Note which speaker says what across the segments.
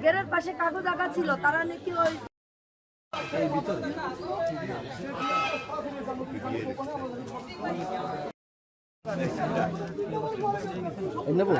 Speaker 1: ঘেরের পাশে কাগজ আঁকা ছিল, তারা নাকি ওই
Speaker 2: নেবো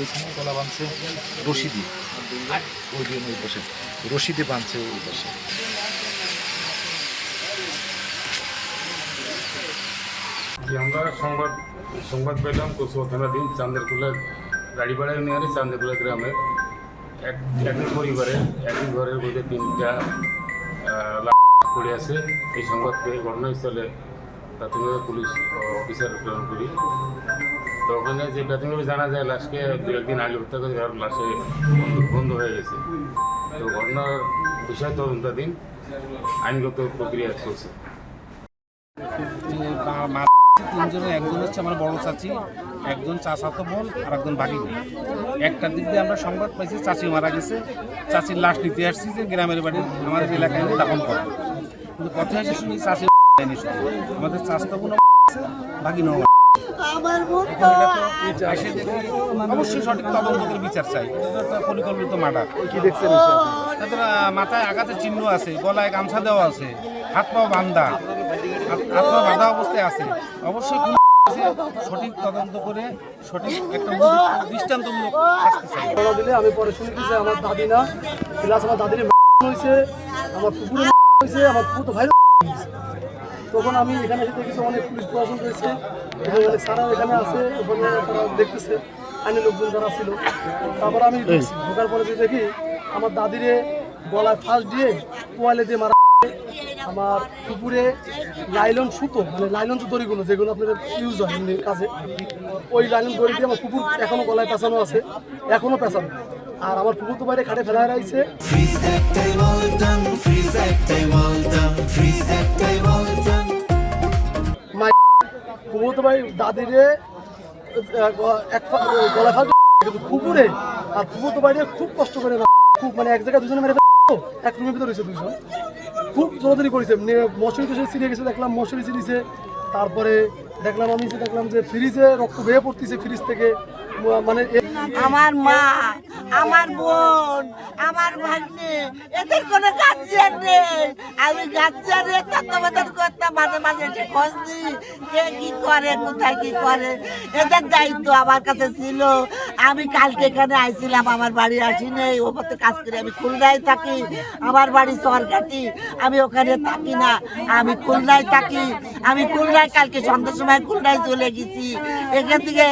Speaker 2: ওই সময় গলা বাঁধছে রশিদি, ওই দিন ওই পাশে রশিদি বাঁধছে ওই পাশে।
Speaker 3: আমরা সংবাদ পেলাম কচুয়া থানাধীন চান্দেরকুলা গাড়িপাড়া ইউনিয়নের চান্দেরকুলা গ্রামের একই পরিবারের একই ঘরের মধ্যে 3টা পড়ে আছে। এই সংবাদ পেয়ে ঘটনাস্থলে প্রাথমিকভাবে পুলিশ অফিসার প্রেরণ করি। তো ওখানে যে প্রাথমিকভাবে জানা যায় লাশকে 2-1 দিন আগে হত্যা করে লাশে বন্ধ হয়ে গেছে। তো ঘটনার বিষয় তদন্তাধীন, আইনগত প্রক্রিয়া চলছে।
Speaker 4: তিনজনের একজন হচ্ছে আমার বড় চাচি, একজন চাচাতো বোন আর একজন বাকি বোন। একটার দিক দিয়ে আমরা সংবাদ পাইছি চাচি মারা গেছে, চাচির লাশ নিতে আসছি যে গ্রামের বাড়ি আমাদের এলাকায় নিয়ে দাফন করে। কিন্তু কথা এসে শুনি চাচি আমাদের চাচাতো বোন বাকি নয়। অবশ্যই সঠিক তদন্তের বিচার চাই। পরিকল্পিত মার্ডার।
Speaker 2: কি দেখছেন?
Speaker 4: তাদের মাথায় আঘাতের চিহ্ন আছে, গলায় গামছা দেওয়া আছে, হাত পা বাঁধা, হাত পা বাঁধা অবস্থায় আছে। অবশ্যই সঠিক তদন্ত করে সঠিক একটা দৃষ্টান্তমূলক শাস্তি চাই।
Speaker 5: দিলে আমি পরে শুনি যে আমার দাদি না প্লাস আমার দাদির হয়েছে, আমার পুকুরে হয়েছে, আমার পুকুর ভাই। তখন আমি এখানে এসে দেখেছি অনেক পুলিশ প্রশাসন রয়েছে এবং অনেক সারাও এখানে আছে, ওখানে তারা দেখতেছে আইনের লোকজন যারা ছিল। তারপরে আমি ঢোকার পরে যে দেখি আমার দাদিরে গলায় ফাঁস দিয়ে তোয়ালে দিয়ে মারা, আমার পুকুরে লাইলন সুতো মানে লাইলন দড়িগুলো যেগুলো আপনাদের ইউজ হয় এমনি কাজে, ওই লাইলন দড়ি দিয়ে আমার পুকুর এখনও গলায় পেঁচানো আছে, এখনও পেঁচানো। আর আমার পুকুর তো বাইরে খাটে ফেলা রয়েছে। পুকুর তো ভাই দাদিরে গলায় ফাঁস কিন্তু পুকুরে, আর পুকুর তো বাইরে খুব কষ্ট করে খুব মানে এক জায়গায় দুজনে মেরে এক রুমের ভিতরে রয়েছে দুজন, খুব জোরাজোরি করেছে। মশারি তো ছিঁড়ে গেছে, দেখলাম মশারি ছিঁড়েছে। তারপরে দেখলাম আমি দেখলাম যে ফ্রিজে রক্ত বেয়ে পড়তেছে ফ্রিজ থেকে। মানে
Speaker 1: আমার মা, আমার বোন, আমার ভাগ্নে, এদের কোনো গার্জিয়ান নেই। আমি গার্জিয়ানের তত্ত্বাবধান করতাম, মাঝে মাঝে এসে খোঁজ নিই কে কি করে, কোথায় কি করে, এদের দায়িত্ব আমার কাছে ছিল। আমি কালকে এখানে আইছিলাম, আমার বাড়ি আসি নেই, ওপরে কাজ করে আমি খুলনায় থাকি, আমার বাড়ি সরকারি, আমি ওখানে থাকি না, আমি খুলনায় থাকি। আমি খুলনায় কালকে সন্ধ্যার সময় খুলনায় চলে গেছি। এখান থেকে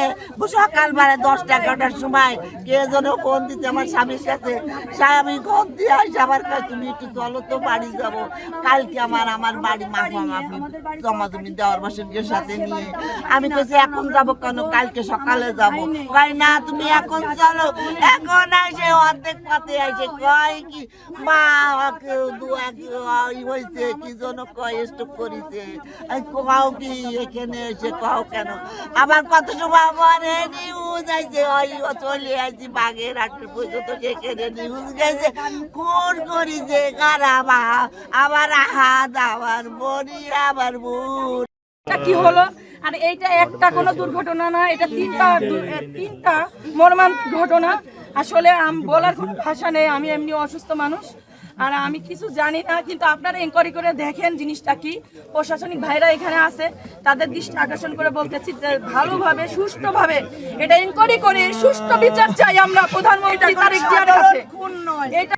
Speaker 1: সকালবেলা 10টা-11টার সময় কে যেন ফোন দিতে আমার স্বামীর কাছে, স্বামী ফোন দিয়ে আসে আমার কাছে, তুমি একটু চলো তো বাড়ি যাবো। কালকে আমার বাড়ি মাফামাফি জমা জমি দেওয়ার বাসনকে সাথে নিয়ে আমি কেছি এখন যাবো কেন, কালকে সকালে যাবো। কয় না তুমি এখন চলো। এখন আসে অর্ধেক পথে আসে কয় কি মা আমাকে হয়েছে কি জন্য কয় স্টক করেছে, কাও কি এখানে এসে কাও কেন। আবার কত সময় পরে নিউজ আইছে চলে আসছি বাঘের হাট পর্যন্ত, সেখানে নিউজ গেছে খুন করেছে কারাবা, আবার হাত, আবার বড়ি, আবার বুট।
Speaker 6: কি হলো? আর এইটা একটা কোনো দুর্ঘটনা না, এটা তিনটা মর্মান্তিক ঘটনা। আসলে বলার কোনো ভাষা নেই। আমি এমনি অসুস্থ মানুষ, আর আমি কিছু জানি না, কিন্তু আপনারা এনকোয়ারি করে দেখেন জিনিসটা কি। প্রশাসনিক ভাইরা এখানে আছে, তাদের দৃষ্টি আকর্ষণ করে বলতেছি যে ভালোভাবে সুষ্ঠুভাবে এটা এনকোয়ারি করে সুষ্ঠু বিচার চাই আমরা প্রধানমন্ত্রী তারেক জিয়ার কাছে। এটা